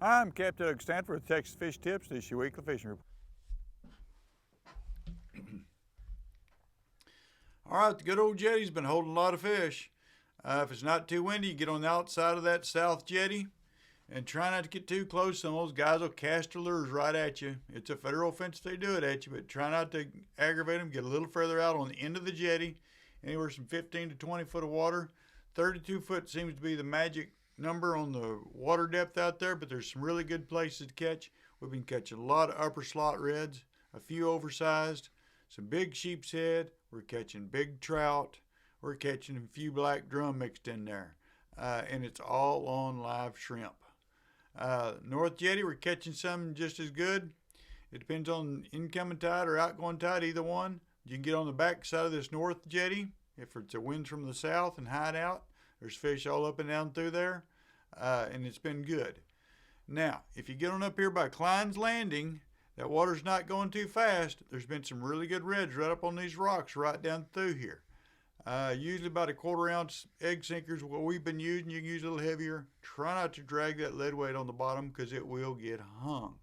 Hi, I'm Captain Doug Stanford with Texas Fish Tips. This is your weekly fishing report. All right, the good old jetty's been holding a lot of fish. If it's not too windy, you get on the outside of that south jetty and try not to get too close. Some of those guys will cast their lures right at you. It's a federal offense if they do it at you, but try not to aggravate them. Get a little further out on the end of the jetty, anywhere from 15 to 20 foot of water. 32 foot seems to be the magic number on the water depth out there, but there's some really good places to catch. We've been catching a lot of upper slot reds, a few oversized, some big sheep's head. We're catching big trout. We're catching a few black drum mixed in there, and it's all on live shrimp. North jetty, we're catching some just as good. It depends on incoming tide or outgoing tide, either one. You can get on the back side of this north jetty if it's a wind from the south and hide out. There's fish all up and down through there, and it's been good. Now, if you get on up here by Klein's Landing, that water's not going too fast. There's been some really good reds right up on these rocks right down through here. Usually about a 1/4 ounce egg sinkers, what we've been using. You can use a little heavier. Try not to drag that lead weight on the bottom because it will get hung.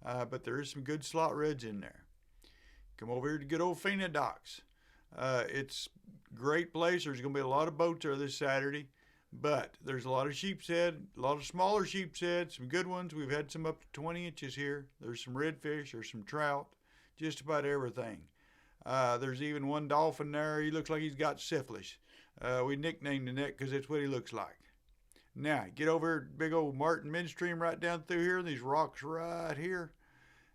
But there is some good slot reds in there. Come over here to good old Fina Docks. It's a great place. There's going to be a lot of boats there this Saturday, but there's a lot of sheep's head, a lot of smaller sheep's head, some good ones. We've had some up to 20 inches here. There's some redfish, there's some trout, just about everything. There's even one dolphin there. He looks like he's got syphilis. We nicknamed the neck because that's what he looks like. Now, get over here, big old Martin Midstream right down through here, these rocks right here.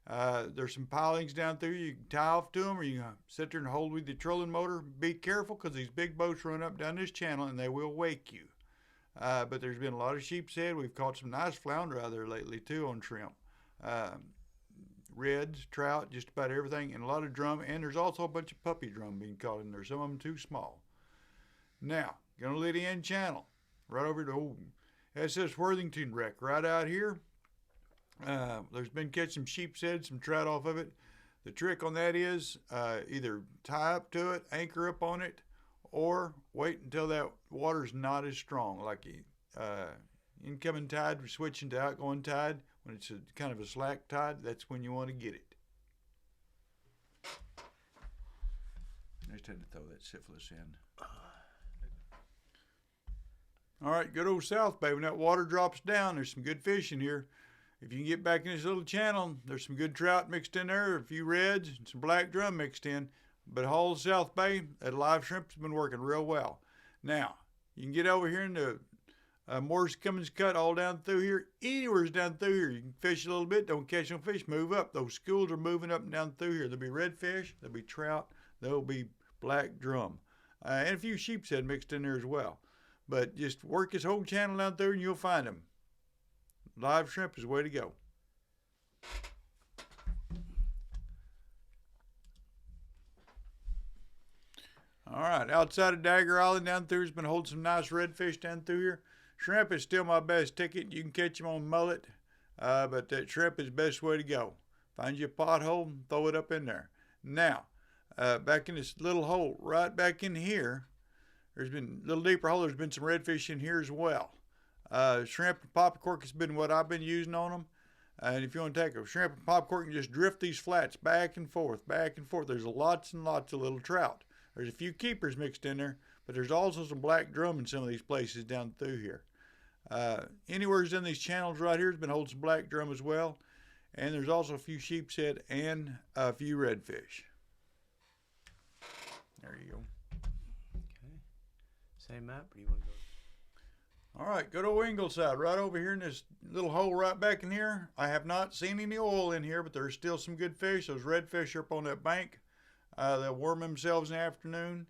There's some pilings down through. You can tie off to them or you can sit there and hold with the trolling motor. Be careful because these big boats run up down this channel and they will wake you. But there's been a lot of sheep's head. We've caught some nice flounder out there lately too on shrimp. Reds, trout, just about everything, and a lot of drum. And there's also a bunch of puppy drum being caught in there. Some of them too small. Now, gonna lead the end channel right over to old SS Worthington wreck right out here. There's been catching some sheep's head, some trout off of it. The trick on that is either tie up to it, anchor up on it, or wait until that water's not as strong. Like incoming tide, we're switching to outgoing tide. When it's kind of a slack tide, that's when you want to get it. I just had to throw that syphilis in. All right, good old South Bay. When that water drops down, there's some good fish in here. If you can get back in this little channel, there's some good trout mixed in there, a few reds, and some black drum mixed in. But all of South Bay, that live shrimp's been working real well. Now, you can get over here in the Morris Cummins Cut all down through here. Anywhere's down through here. You can fish a little bit, don't catch no fish, move up. Those schools are moving up and down through here. There'll be redfish, there'll be trout, there'll be black drum. And a few sheep's head mixed in there as well. But just work this whole channel down through and you'll find them. Live shrimp is the way to go. All right, outside of Dagger Island down through has been holding some nice redfish down through here. Shrimp is still my best ticket. You can catch them on mullet, but that shrimp is the best way to go. Find you a pothole, throw it up in there. Now, back in this little hole, right back in here, there's been a little deeper hole. There's been some redfish in here as well. Shrimp and popcorn has been what I've been using on them. And if you want to take a shrimp and popcorn and just drift these flats back and forth, there's lots and lots of little trout. There's a few keepers mixed in there, but there's also some black drum in some of these places down through here. Anywhere's in these channels right here has been holding some black drum as well. And there's also a few sheep's head and a few redfish. There you go. Okay. Same map, or do you want to go? All right, good old Ingleside, right over here in this little hole right back in here. I have not seen any oil in here, but there's still some good fish. Those redfish are up on that bank. They'll warm themselves in the afternoon.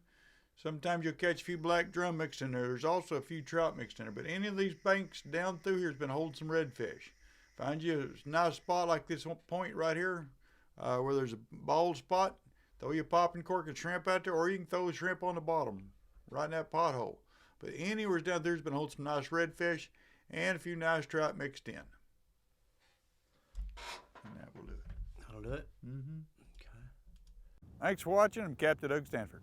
Sometimes you'll catch a few black drum mixed in there. There's also a few trout mixed in there. But any of these banks down through here has been holding some redfish. Find you a nice spot like this point right here where there's a bald spot. Throw your popping cork and shrimp out there, or you can throw a shrimp on the bottom, right in that pothole. But anywhere down there has been holding some nice redfish and a few nice trout mixed in. And that will do it. That'll do it? Mm-hmm. Okay. Thanks for watching. I'm Captain Doug Stanford.